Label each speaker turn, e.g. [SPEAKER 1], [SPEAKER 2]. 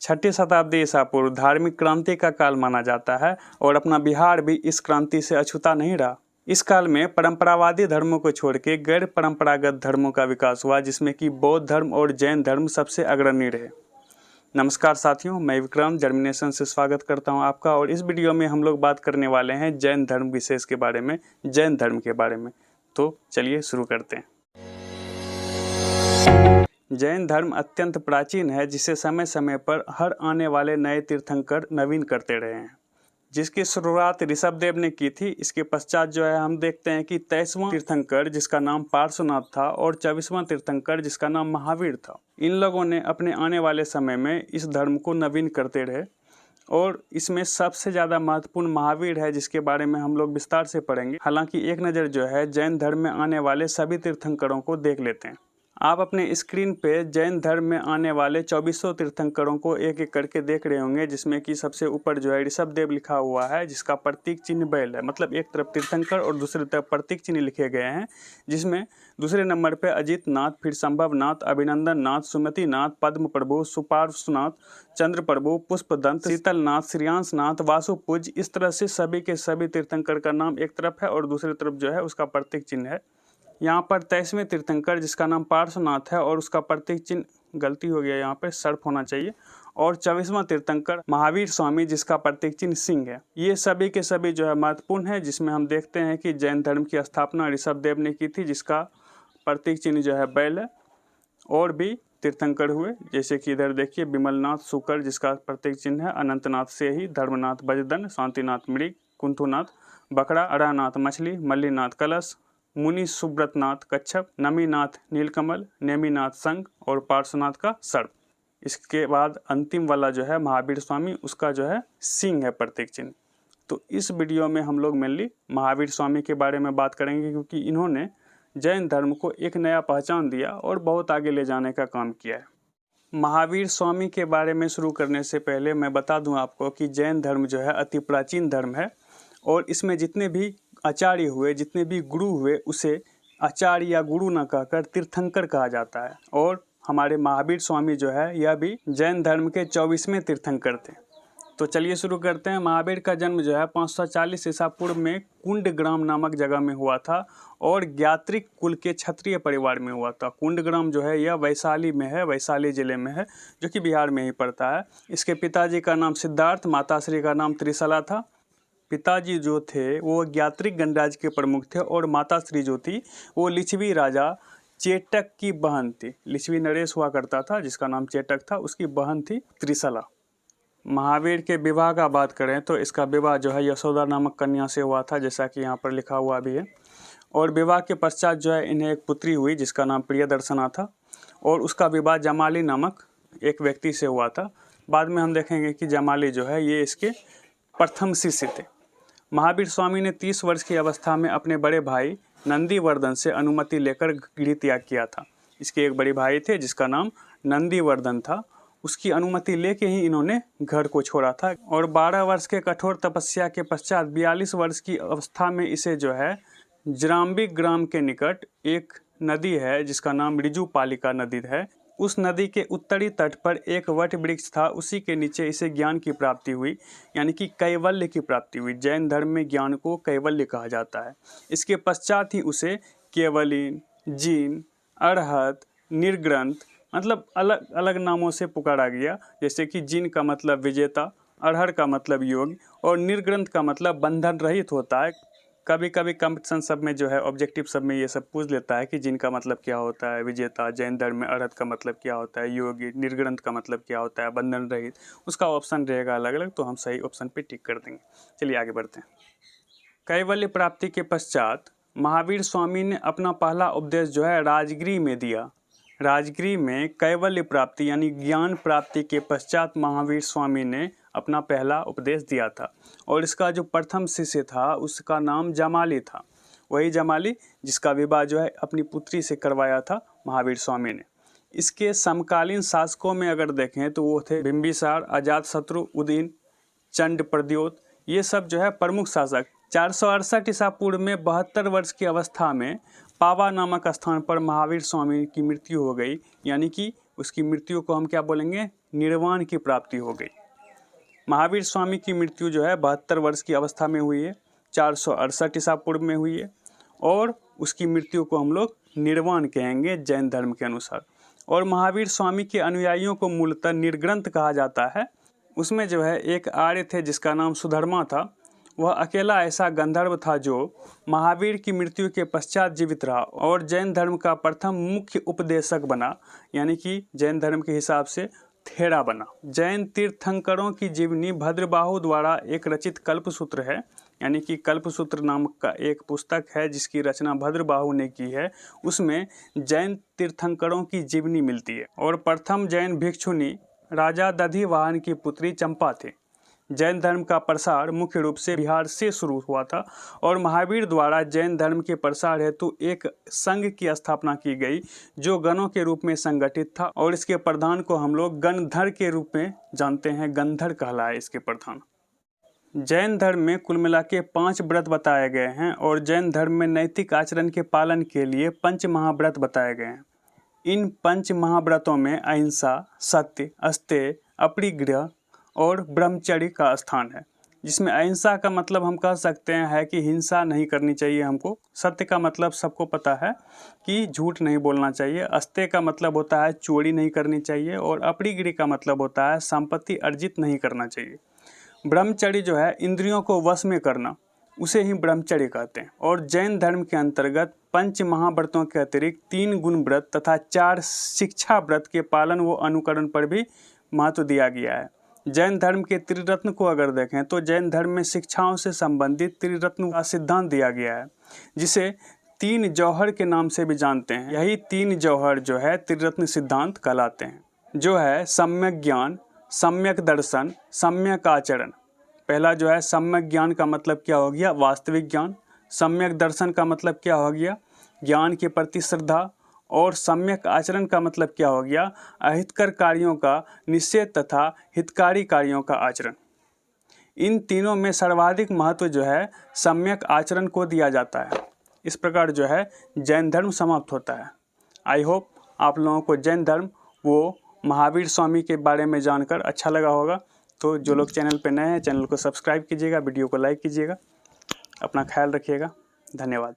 [SPEAKER 1] छठी शताब्दी ईसा पूर्व धार्मिक क्रांति का काल माना जाता है और अपना बिहार भी इस क्रांति से अछूता नहीं रहा। इस काल में परंपरावादी धर्मों को छोड़ के गैर परंपरागत धर्मों का विकास हुआ, जिसमें कि बौद्ध धर्म और जैन धर्म सबसे अग्रणी रहे। नमस्कार साथियों, मैं विक्रम जर्मिनेशन से स्वागत करता हूं आपका। और इस वीडियो में हम लोग बात करने वाले हैं जैन धर्म विशेष के बारे में, जैन धर्म के बारे में। तो चलिए शुरू करते हैं। जैन धर्म अत्यंत प्राचीन है, जिसे समय समय पर हर आने वाले नए तीर्थंकर नवीन करते रहे हैं। जिसकी शुरुआत ऋषभदेव ने की थी। इसके पश्चात जो है हम देखते हैं कि 23वां तीर्थंकर जिसका नाम पार्श्वनाथ था और 24वां तीर्थंकर जिसका नाम महावीर था। इन लोगों ने अपने आने वाले समय में इस धर्म को नवीन करते रहे और इसमें सबसे ज़्यादा महत्वपूर्ण महावीर है, जिसके बारे में हम लोग विस्तार से पढ़ेंगे। हालांकि एक नज़र जो है जैन धर्म में आने वाले सभी तीर्थंकरों को देख लेते हैं। आप अपने स्क्रीन पे जैन धर्म में आने वाले 2400 तीर्थंकरों को एक एक करके देख रहे होंगे, जिसमें कि सबसे ऊपर जो है ऋषभदेव लिखा हुआ है, जिसका प्रतीक चिन्ह बैल है। मतलब एक तरफ तीर्थंकर और दूसरी तरफ प्रतीक चिन्ह लिखे गए हैं, जिसमें दूसरे नंबर पे अजित नाथ, फिर संभव नाथ, अभिनंदन नाथ, सुमति नाथ, पद्म प्रभु, सुपार्श्वनाथ, चंद्र प्रभु, पुष्पदंत, शीतल नाथ, श्रियांश नाथ, वासुपूज। इस तरह से सभी के सभी तीर्थंकर का नाम एक तरफ है और दूसरी तरफ जो है उसका प्रतीक चिन्ह है। यहाँ पर 23वें तीर्थंकर जिसका नाम पार्श्वनाथ है और उसका प्रतीक चिन्ह, गलती हो गया, यहाँ पे सर्प होना चाहिए। और 24वां तीर्थंकर महावीर स्वामी जिसका प्रतीक चिन्ह सिंह है। ये सभी के सभी जो है महत्वपूर्ण है, जिसमें हम देखते हैं कि जैन धर्म की स्थापना ऋषभदेव ने की थी, जिसका प्रतीक चिन्ह जो है बैल है। और भी तीर्थंकर हुए, जैसे कि इधर देखिए विमलनाथ शुकर जिसका प्रतीक चिन्ह है, अनंतनाथ सेही, धर्मनाथ बजदन, शांतिनाथ मृग, कुंथुनाथ बकरा, अरानाथ मछली, मल्लीनाथ कलश, मुनि सुब्रतनाथ कच्छप, नमीनाथ नीलकमल, नेमीनाथ संघ और पार्श्वनाथ का सर्प। इसके बाद अंतिम वाला जो है महावीर स्वामी, उसका जो है सिंह है प्रतीक चिन्ह। तो इस वीडियो में हम लोग मेनली महावीर स्वामी के बारे में बात करेंगे, क्योंकि इन्होंने जैन धर्म को एक नया पहचान दिया और बहुत आगे ले जाने का काम किया है। महावीर स्वामी के बारे में शुरू करने से पहले मैं बता दूं आपको कि जैन धर्म जो है अति प्राचीन धर्म है और इसमें जितने भी आचार्य हुए, जितने भी गुरु हुए, उसे आचार्य या गुरु न कहकर तीर्थंकर कहा जाता है। और हमारे महावीर स्वामी जो है यह भी जैन धर्म के 24वें तीर्थंकर थे। तो चलिए शुरू करते हैं। महावीर का जन्म जो है 540 ईसा पूर्व में कुंडग्राम नामक जगह में हुआ था और ज्ञात्रिक कुल के क्षत्रिय परिवार में हुआ था। कुंडग्राम जो है यह वैशाली में है, वैशाली जिले में है, जो कि बिहार में ही पड़ता है। इसके पिताजी का नाम सिद्धार्थ, माताश्री का नाम त्रिशला था। पिताजी जो थे वो ज्ञात्रिक गणराज्य के प्रमुख थे और माताश्री जो थी वो लिच्छवी राजा चेटक की बहन थी। लिच्छवी नरेश हुआ करता था जिसका नाम चेटक था, उसकी बहन थी त्रिशला। महावीर के विवाह का बात करें तो इसका विवाह जो है यशोदा नामक कन्या से हुआ था, जैसा कि यहाँ पर लिखा हुआ भी है। और विवाह के पश्चात जो है इन्हें एक पुत्री हुई जिसका नाम प्रियदर्शना था और उसका विवाह जमाली नामक एक व्यक्ति से हुआ था। बाद में हम देखेंगे कि जमाली जो है ये इसके प्रथम शिष्य थे। महावीर स्वामी ने 30 वर्ष की अवस्था में अपने बड़े भाई नंदीवर्धन से अनुमति लेकर गृह त्याग किया था। इसके एक बड़े भाई थे जिसका नाम नंदीवर्धन था, उसकी अनुमति लेके ही इन्होंने घर को छोड़ा था। और 12 वर्ष के कठोर तपस्या के पश्चात 42 वर्ष की अवस्था में इसे जो है जराम्बी ग्राम के निकट एक नदी है जिसका नाम ऋजुपालिका नदी है, उस नदी के उत्तरी तट पर एक वट वृक्ष था, उसी के नीचे इसे ज्ञान की प्राप्ति हुई, यानी कि कैवल्य की प्राप्ति हुई। जैन धर्म में ज्ञान को कैवल्य कहा जाता है। इसके पश्चात ही उसे केवलीन, जीन, अरहत, निर्ग्रंथ, मतलब अलग अलग नामों से पुकारा गया। जैसे कि जीन का मतलब विजेता, अरहर का मतलब योग और निर्ग्रंथ का मतलब बंधन रहित होता है। कभी कभी कंपटीशन सब में जो है ऑब्जेक्टिव सब में ये सब पूछ लेता है कि जिनका मतलब क्या होता है विजेता, जैन धर्म में अरहत का मतलब क्या होता है योगी, निर्ग्रंथ का मतलब क्या होता है बंधन रहित। उसका ऑप्शन रहेगा अलग अलग, तो हम सही ऑप्शन पे टिक कर देंगे। चलिए आगे बढ़ते हैं। कैवल्य प्राप्ति के पश्चात महावीर स्वामी ने अपना पहला उपदेश जो है राजगृह में दिया। राजगृह में कैवल्य प्राप्ति यानी ज्ञान प्राप्ति के पश्चात महावीर स्वामी ने अपना पहला उपदेश दिया था और इसका जो प्रथम शिष्य था उसका नाम जमाली था। वही जमाली जिसका विवाह जो है अपनी पुत्री से करवाया था महावीर स्वामी ने। इसके समकालीन शासकों में अगर देखें तो वो थे बिंबिसार, अजातशत्रु, उदयन, चंड प्रद्योत, ये सब जो है प्रमुख शासक। 468 ईसा पूर्व में 72 वर्ष की अवस्था में पावा नामक स्थान पर महावीर स्वामी की मृत्यु हो गई, यानी कि उसकी मृत्यु को हम क्या बोलेंगे, निर्वाण की प्राप्ति हो गई। महावीर स्वामी की मृत्यु जो है 72 वर्ष की अवस्था में हुई है, 468 ईसा पूर्व में हुई है, और उसकी मृत्यु को हम लोग निर्वाण कहेंगे जैन धर्म के अनुसार। और महावीर स्वामी के अनुयायियों को मूलतः निर्ग्रंथ कहा जाता है। उसमें जो है एक आर्य थे जिसका नाम सुधर्मा था। वह अकेला ऐसा गंधर्व था जो महावीर की मृत्यु के पश्चात जीवित रहा और जैन धर्म का प्रथम मुख्य उपदेशक बना, यानी कि जैन धर्म के हिसाब से थेरा बना। जैन तीर्थंकरों की जीवनी भद्रबाहु द्वारा एक रचित कल्पसूत्र है, यानी कि कल्पसूत्र नामक का एक पुस्तक है जिसकी रचना भद्रबाहु ने की है। उसमें जैन तीर्थंकरों की जीवनी मिलती है। और प्रथम जैन भिक्षुनी राजा दधिवाहन की पुत्री चंपा थे। जैन धर्म का प्रसार मुख्य रूप से बिहार से शुरू हुआ था और महावीर द्वारा जैन धर्म के प्रसार हेतु एक संघ की स्थापना की गई जो गणों के रूप में संगठित था और इसके प्रधान को हम लोग गणधर के रूप में जानते हैं। गणधर कहलाए इसके प्रधान। जैन धर्म में कुल मिला के 5 व्रत बताए गए हैं और जैन धर्म में नैतिक आचरण के पालन के लिए 5 महाव्रत बताए गए हैं। इन 5 महाव्रतों में अहिंसा, सत्य, अस्तेय, अपरिग्रह और ब्रह्मचर्य का स्थान है, जिसमें अहिंसा का मतलब हम कह सकते हैं कि हिंसा नहीं करनी चाहिए हमको। सत्य का मतलब सबको पता है कि झूठ नहीं बोलना चाहिए। अस्तेय का मतलब होता है चोरी नहीं करनी चाहिए और अपरिग्रह का मतलब होता है संपत्ति अर्जित नहीं करना चाहिए। ब्रह्मचर्य जो है इंद्रियों को वश में करना, उसे ही ब्रह्मचर्य कहते हैं। और जैन धर्म के अंतर्गत 5 महाव्रतों के अतिरिक्त 3 गुण व्रत तथा 4 शिक्षा व्रत के पालन व अनुकरण पर भी महत्व दिया गया है। जैन धर्म के त्रिरत्न को अगर देखें तो जैन धर्म में शिक्षाओं से संबंधित त्रिरत्न का सिद्धांत दिया गया है, जिसे 3 जौहर के नाम से भी जानते हैं। यही 3 जौहर जो है त्रिरत्न सिद्धांत कहलाते हैं, जो है सम्यक ज्ञान, सम्यक दर्शन, सम्यक आचरण। पहला जो है सम्यक ज्ञान का मतलब क्या हो गया? वास्तविक ज्ञान। सम्यक दर्शन का मतलब क्या हो गया? ज्ञान के प्रति श्रद्धा। और सम्यक आचरण का मतलब क्या हो गया? अहितकर कार्यों का निषेध तथा हितकारी कार्यों का आचरण। इन तीनों में सर्वाधिक महत्व जो है सम्यक आचरण को दिया जाता है। इस प्रकार जो है जैन धर्म समाप्त होता है। आई होप आप लोगों को जैन धर्म वो महावीर स्वामी के बारे में जानकर अच्छा लगा होगा। तो जो लोग चैनल पे नए हैं, चैनल को सब्सक्राइब कीजिएगा, वीडियो को लाइक कीजिएगा। अपना ख्याल रखिएगा। धन्यवाद।